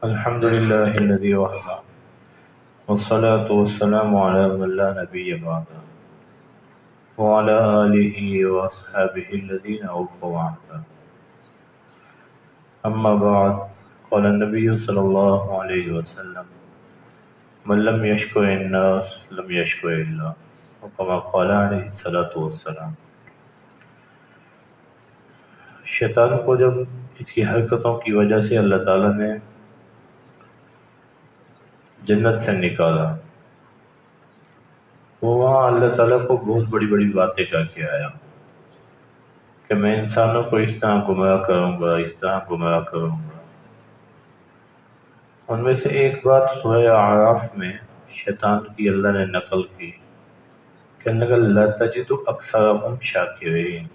الحمد لله الذي وحده والصلاة والسلام على من لا نبي بعده وعلى آله وأصحابه الذين أوفوا عهده. أما بعد، قال النبي صلى الله عليه وسلم: من لم يشكر الناس لم يشكر الله، وكما قال عليه الصلاة والسلام. شیطان کو جب اس کی حرکتوں کی وجہ سے اللہ تعالیٰ نے جنت سے نکالا، وہ وہاں اللہ تعالیٰ کو بہت بڑی بڑی باتیں کر کے آیا کہ میں انسانوں کو اس طرح گمراہ کروں گا، اس طرح گمراہ کروں گا. ان میں سے ایک بات سورہ اعراف میں شیطان کی اللہ نے نقل کی کہ لا تجد اکثرهم شاکرین،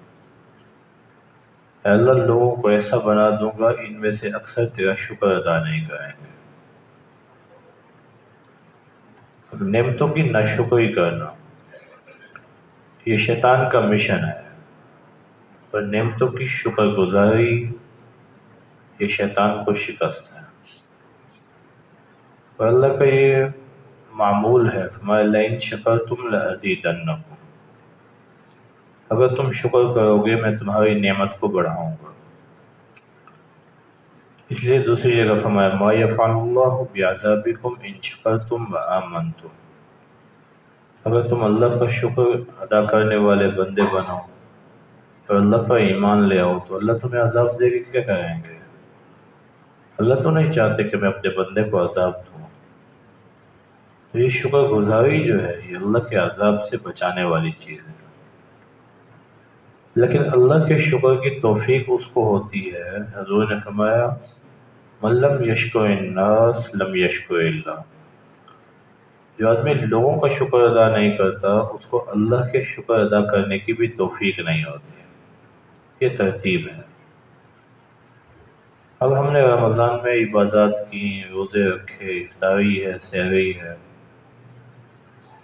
اے اللہ لوگوں کو ایسا بنا دوں گا ان میں سے اکثر تیرا شکر ادا نہیں کریں گے. نعمتوں کی ناشکری کرنا یہ شیطان کا مشن ہے، اور نعمتوں کی شکر گزاری یہ شیطان کو شکست ہے. اور اللہ کا یہ معمول ہے، فرمایا لئن شکرتم لازیدنکم، اگر تم شکر کرو گے میں تمہاری نعمت کو بڑھاؤں گا. اس لیے دوسری جگہ فرمایا ما یفعل اللہ بعذابکم ان شکرتم وآمنتم، اگر تم اللہ کا شکر ادا کرنے والے بندے بنو اور اللہ پر ایمان لے آؤ تو اللہ تمہیں عذاب دے کے کیا کریں گے؟ اللہ تو نہیں چاہتے کہ میں اپنے بندے کو عذاب دوں. تو یہ شکر گزاری جو ہے یہ اللہ کے عذاب سے بچانے والی چیز ہے. لیکن اللہ کے شکر کی توفیق اس کو ہوتی ہے، حضور نے فرمایا من لم یشکر الناس لم یشکر اللہ، جو آدمی لوگوں کا شکر ادا نہیں کرتا اس کو اللہ کے شکر ادا کرنے کی بھی توفیق نہیں ہوتی. یہ ترتیب ہے. اب ہم نے رمضان میں عبادات کی، روزے رکھے، افطاری ہے، سحری ہے،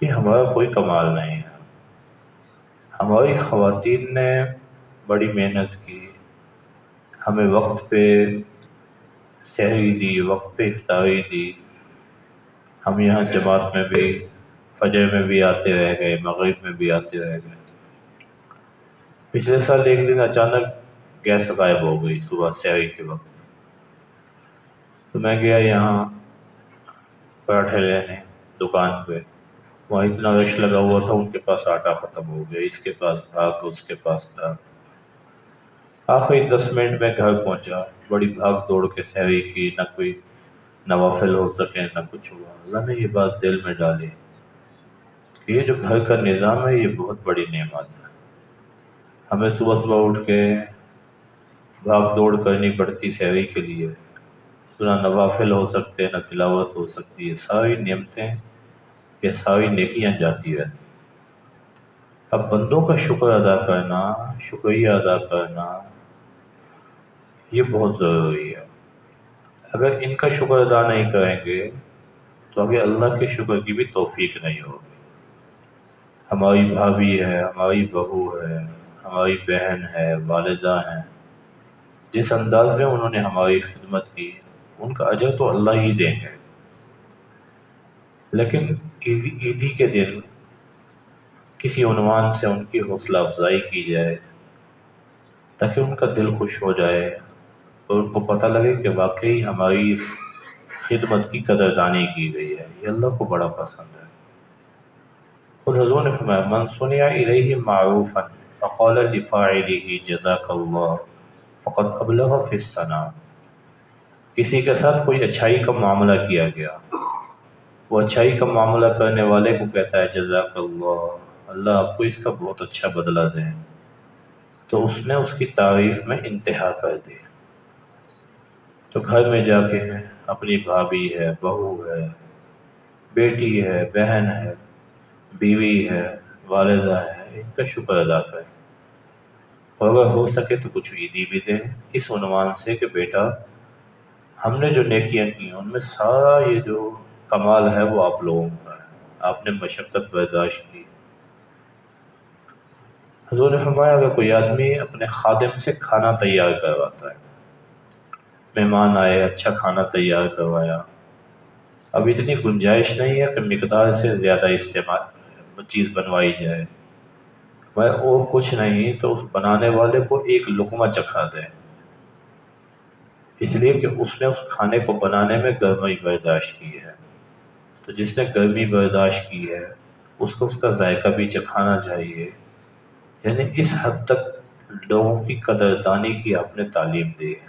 یہ ہمارا کوئی کمال نہیں ہے. ہماری خواتین نے بڑی محنت کی، ہمیں وقت پہ سحری دی، وقت پہ افطاری دی. ہم یہاں جماعت میں بھی فجر میں بھی آتے رہ گئے، مغرب میں بھی آتے رہ گئے. پچھلے سال ایک دن اچانک گیس غائب ہو گئی صبح سحری کے وقت، تو میں گیا یہاں پراٹھے لینے دکان پہ، وہاں اتنا رش لگا ہوا تھا، ان کے پاس آٹا ختم ہو گیا، اس کے پاس بھاگ، اس کے پاس بھاگ. آخری 10 منٹ میں گھر پہنچا، بڑی بھاگ دوڑ کے سحری کی، نہ کوئی نوافل ہو سکے نہ کچھ ہوا. اللہ نے یہ بات دل میں ڈالی کہ یہ جو گھر کا نظام ہے یہ بہت بڑی نعمت ہے. ہمیں صبح صبح اٹھ کے بھاگ دوڑ کرنی پڑتی سحری کے لیے، تو نہ نوافل ہو سکتے نہ تلاوت ہو سکتی. یہ ساری نعمتیں، یہ ساری نیکیاں جاتی رہتی. اب بندوں کا شکر ادا کرنا، شکریہ ادا کرنا یہ بہت ضروری ہے. اگر ان کا شکر ادا نہیں کریں گے تو آگے اللہ کے شکر کی بھی توفیق نہیں ہوگی. ہماری بھابھی ہے، ہماری بہو ہے، ہماری بہن ہے، والدہ ہیں، جس انداز میں انہوں نے ہماری خدمت کی ان کا اجر تو اللہ ہی دیں گے. لیکن عیدی کے دن کسی عنوان سے ان کی حوصلہ افزائی کی جائے تاکہ ان کا دل خوش ہو جائے اور ان کو پتہ لگے کہ واقعی ہماری اس خدمت کی قدردانی کی گئی ہے، یہ اللہ کو بڑا پسند ہے. خود حضور نے فرمایا من صنع الیہ معروفا فقال لفاعلہ جزاک اللہ فقد ابلغ فی الثناء، کسی کے ساتھ کوئی اچھائی کا معاملہ کیا گیا، وہ اچھائی کا معاملہ کرنے والے کو کہتا ہے جزاک اللہ، اللہ آپ کو اس کا بہت اچھا بدلہ دیں، تو اس نے اس کی تعریف میں انتہا کر دی. تو گھر میں جا کے اپنی بھابھی ہے، بہو ہے، بیٹی ہے، بہن ہے، بیوی ہے، والدہ ہے، ان کا شکر ادا کریں. اور اگر ہو سکے تو کچھ عیدی بھی دیں اس عنوان سے کہ بیٹا ہم نے جو نیکیاں کی ان میں سارا یہ جو کمال ہے وہ آپ لوگوں کا ہے، آپ نے مشقت برداشت کی. حضور نے فرمایا اگر کوئی آدمی اپنے خادم سے کھانا تیار کرواتا ہے مہمان آئے، اچھا کھانا تیار کروایا، اب اتنی گنجائش نہیں ہے کہ مقدار سے زیادہ استعمال چیز بنوائی جائے، میں اور کچھ نہیں تو اس بنانے والے کو ایک لقمہ چکھا دے، اس لیے کہ اس نے اس کھانے کو بنانے میں گرمی برداشت کی ہے۔ تو جس نے گرمی برداشت کی ہے اس کو اس کا ذائقہ بھی چکھانا چاہیے۔ یعنی اس حد تک لوگوں کی قدردانی کی آپ نے تعلیم دی ہے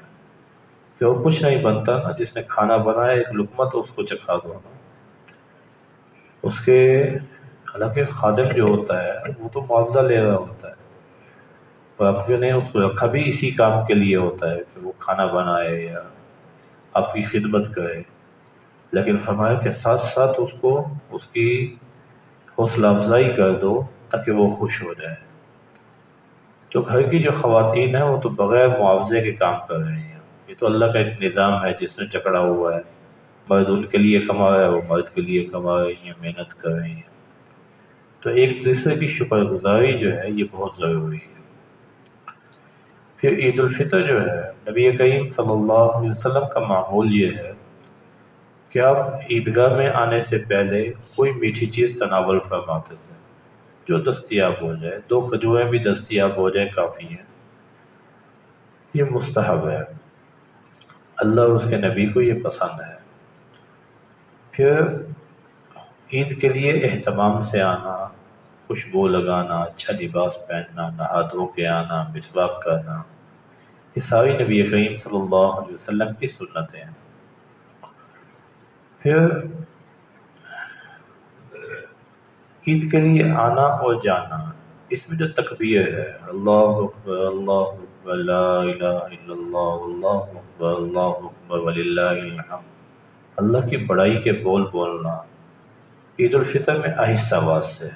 کہ اور کچھ نہیں بنتا نا، جس نے کھانا بنایا ایک لقمہ تو اس کو چکھا دو نا۔ اس کے حالانکہ خادم جو ہوتا ہے وہ تو معاوضہ لے رہا ہوتا ہے، اور آپ نے اس کو رکھا بھی اسی کام کے لیے ہوتا ہے کہ وہ کھانا بنائے یا آپ کی خدمت کرے، لیکن فرمایا کہ ساتھ ساتھ اس کو اس کی حوصلہ افزائی کر دو تاکہ وہ خوش ہو جائے۔ تو گھر کی جو خواتین ہیں وہ تو بغیر معاوضے کے کام کر رہی ہیں، یہ تو اللہ کا ایک نظام ہے جس نے جکڑا ہوا ہے، مرد ان کے لیے کما رہا ہے، وہ مرد کے لیے کما رہی ہیں، محنت کر رہی ہیں۔ تو ایک دوسرے کی شکر گزاری جو ہے یہ بہت ضروری ہے۔ پھر عید الفطر جو ہے نبی کریم صلی اللہ علیہ وسلم کا ماحول یہ ہے کہ آپ عیدگاہ میں آنے سے پہلے کوئی میٹھی چیز تناول فرماتے تھے جو دستیاب ہو جائے، 2 کھجوریں بھی دستیاب ہو جائیں کافی ہیں، یہ مستحب ہے، اللہ اور اس کے نبی کو یہ پسند ہے۔ پھر عید کے لیے اہتمام سے آنا، خوشبو لگانا، اچھا لباس پہننا، نہا دھو کے آنا، مسواک کرنا، یہ ساری نبی کریم صلی اللہ علیہ وسلم کی سنتیں ہیں۔ پھر عید کے لیے آنا اور جانا، اس میں جو تکبیر ہے، اللہ اکبر اللہ اکبر لا الہ الا اللہ اللہ اکبر اللہ اکبر وللہ الحمد، اللہ کی بڑائی کے بول بولنا عید الفطر میں آہستہ آواز سے،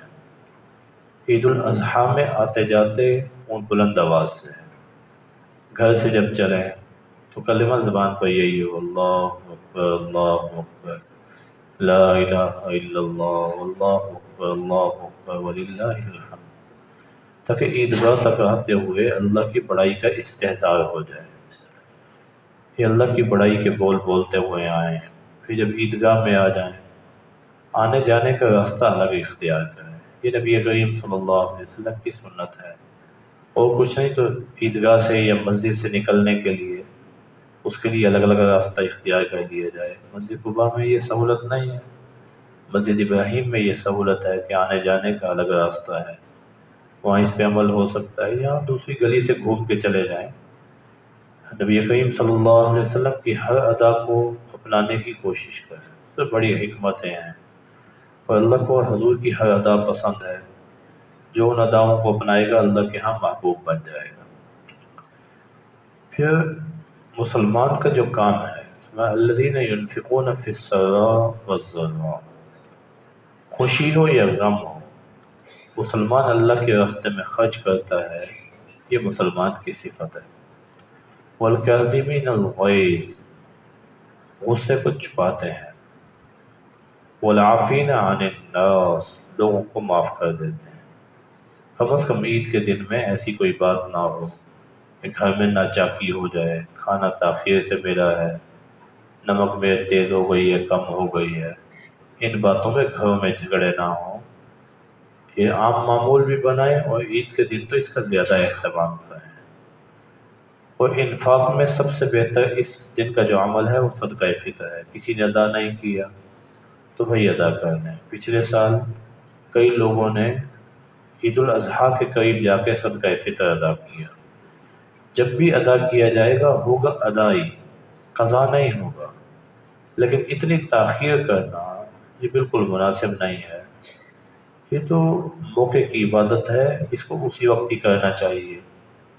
عید الاضحیٰ میں آتے جاتے اون بلند آواز سے، گھر سے جب چلیں تو کلمہ زبان پر یہی ہو، اللہ اکبر لا الہ الا اللہ اللہ اکبر وللہ الحمد، تاکہ عیدگاہ تک آتے ہوئے اللہ کی بڑائی کا استحضار ہو جائے، یہ اللہ کی بڑائی کے بول بولتے ہوئے آئیں۔ پھر جب عیدگاہ میں آ جائیں، آنے جانے کا راستہ الگ اختیار کریں، یہ نبی کریم صلی اللہ علیہ وسلم کی سنت ہے۔ اور کچھ نہیں تو عیدگاہ سے یا مسجد سے نکلنے کے لیے اس کے لیے الگ الگ راستہ اختیار کر دیا جائے۔ مسجد قباء میں یہ سہولت نہیں ہے، مسجد ابراہیم میں یہ سہولت ہے کہ آنے جانے کا الگ راستہ ہے، وہاں اس پہ عمل ہو سکتا ہے، یا دوسری گلی سے گھوم کے چلے جائیں۔ نبی کریم صلی اللہ علیہ وسلم کی ہر ادا کو اپنانے کی کوشش کریں، اس سے بڑی حکمتیں ہیں، اور اللہ کو حضور کی ہر ادا پسند ہے، جو ان اداؤں کو اپنائے گا اللہ کے ہاں محبوب بن جائے گا۔ پھر مسلمان کا جو کام ہے، الذین ينفقون فی السراء والضراء، خوشی ہو یا غم ہو، مسلمان اللہ کے راستے میں خرچ کرتا ہے، یہ مسلمان کی صفت ہے۔ والکاظمین الغیظ، غصے کو چھپاتے ہیں، والعافین عن الناس، لوگوں کو معاف کر دیتے ہیں۔ کم از کم عید کے دن میں ایسی کوئی بات نہ ہو کہ گھر میں ناچاکی ہو جائے، کھانا تاخیر سے ملا ہے، نمک میں تیز ہو گئی ہے، کم ہو گئی ہے، ان باتوں میں گھروں میں جھگڑے نہ ہوں، یہ عام معمول بھی بنائیں، اور عید کے دن تو اس کا زیادہ اہتمام کریں۔ اور انفاق میں سب سے بہتر اس دن کا جو عمل ہے وہ صدقہ فطر ہے، کسی نے ادا نہیں کیا تو بھائی ادا کر لیں۔ پچھلے سال کئی لوگوں نے عید الاضحیٰ کے قریب جا کے صدقہ فطر ادا کیا، جب بھی ادا کیا جائے گا ہوگا ادائی، قضا نہیں ہوگا، لیکن اتنی تاخیر کرنا یہ بالکل مناسب نہیں ہے، یہ تو موقع کی عبادت ہے، اس کو اسی وقت ہی کرنا چاہیے،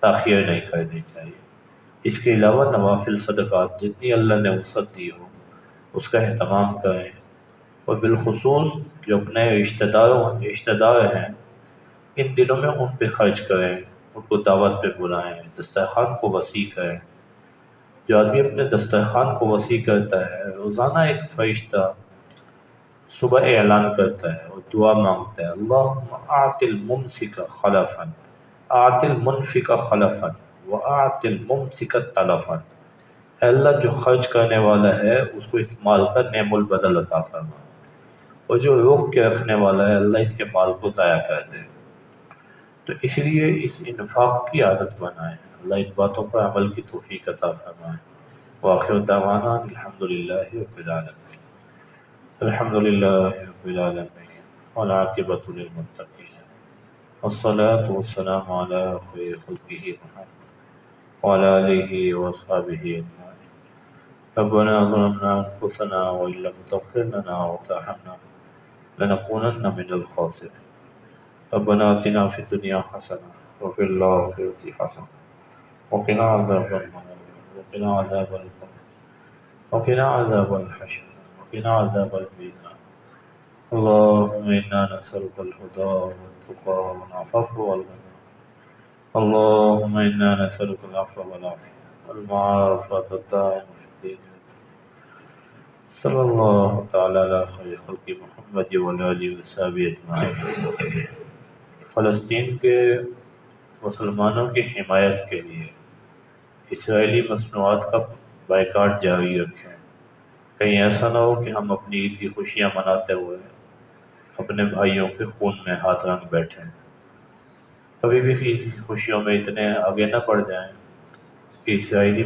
تاخیر نہیں کرنی چاہیے۔ اس کے علاوہ نوافل صدقات جتنی اللہ نے وسعت دی ہو اس کا اہتمام کریں، اور بالخصوص جو اپنے رشتہ دار ہیں ان دنوں میں ان پہ خرچ کریں، ان کو دعوت پہ بلائیں، دسترخوان کو وسیع کریں۔ جو آدمی اپنے دسترخوان کو وسیع کرتا ہے، روزانہ ایک فرشتہ صبح اعلان کرتا ہے اور دعا مانگتا ہے، اللہم اعط الممسک خلفا، اعط المنفق خلفا واعط الممسک تلفا، اے اللہ جو خرچ کرنے والا ہے اس کو اس مال کا نعم البدل عطا فرما، اور جو روک کے رکھنے والا ہے اللہ اس کے مال کو ضائع کر دے۔ تو اس لیے اس انفاق کی عادت بنائیں، اللہ ان باتوں پر عمل کی توفیق عطا فرمائے۔ وآخر دعوانا الحمدللہ رب العالمین، الحمدللہ رب العالمین، والعاقبۃ للمتقین، والصلاة والسلام علی خیر خلقہ محمد وعلی آلہ وأصحابہ اجمعین۔ ربنا ظلمنا أنفسنا وإن لم تغفر لنا وترحمنا لنكونن من الخاسرين۔ ربنا آتنا في الدنيا حسنة وفي الآخرة حسنة وقنا عذاب النار وقنا عذاب القبر وقنا عذاب الحشر وقنا عذاب الميزان۔ اللهم إنا نسألك الهدى والتقى والعفاف والغنى، اللهم إنا نسألك العفو والعافية والمعافاة الدائمة في الدين۔ صلی اللہ تعالی علی خیر خلق محمد وعلی آلہ وصحبہ اجمعین۔ فلسطین کے مسلمانوں کی حمایت کے لیے اسرائیلی مصنوعات کا بائیکاٹ جاری رکھیں۔ کہیں ایسا نہ ہو کہ ہم اپنی عید کی خوشیاں مناتے ہوئے اپنے بھائیوں کے خون میں ہاتھ رنگ بیٹھیں۔ کبھی بھی عید کی خوشیوں میں اتنے آگے نہ بڑھ جائیں کہ اسرائیلی